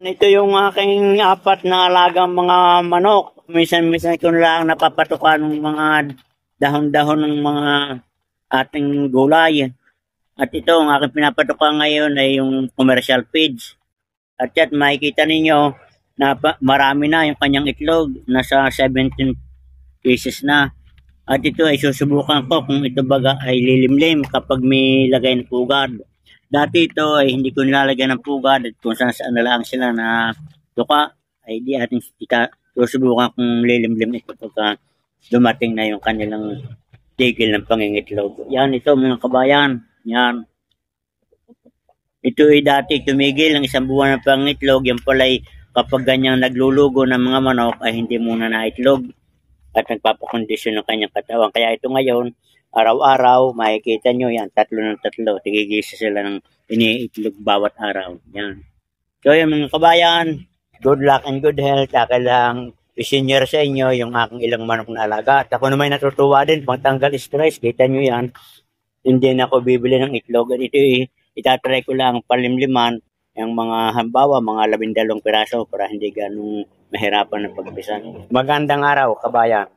Ito yung aking apat na alagang mga manok. Minsan-minsan ko lang napapatukan ng mga dahon-dahon ng mga ating gulay. At ito, ang aking pinapatukan ngayon ay yung commercial feeds. At yan, makikita ninyo na marami na yung kanyang itlog. Nasa 17 pieces na. At ito ay susubukan ko kung ito baga ay lilimlim kapag may lagay ng pugad. Dati ito ay hindi ko nilalagyan ng pugad at kung saan na lang sila na tuka ay di ating susubukan kung lilimlim ito pagka dumating na yung kanilang tigil ng pangingitlog. Yan ito mga kabayan. Yan. Ito ay dati tumigil ng 1 buwan ng pangitlog. Yan pala ay kapag ganyang naglulugo ng mga manok ay hindi muna naitlog at nagpapakondisyon ng kanyang katawan. Kaya ito ngayon, araw-araw, makikita nyo yan, 3 ng 3. Tigigisa sila ng iniitlog bawat araw. Yan. So yan mga kabayan, good luck and good health. Akin lang i-senior sa inyo yung aking ilang manok na alaga. At ako naman natutuwa din, pagtanggal stress, kita nyo yan. Hindi na ako bibili ng itlog. At ito itatry ko lang palimliman yung mga hambawa, mga 12 piraso para hindi ganong mahirapan ng pagbisan. Magandang araw, kabayan.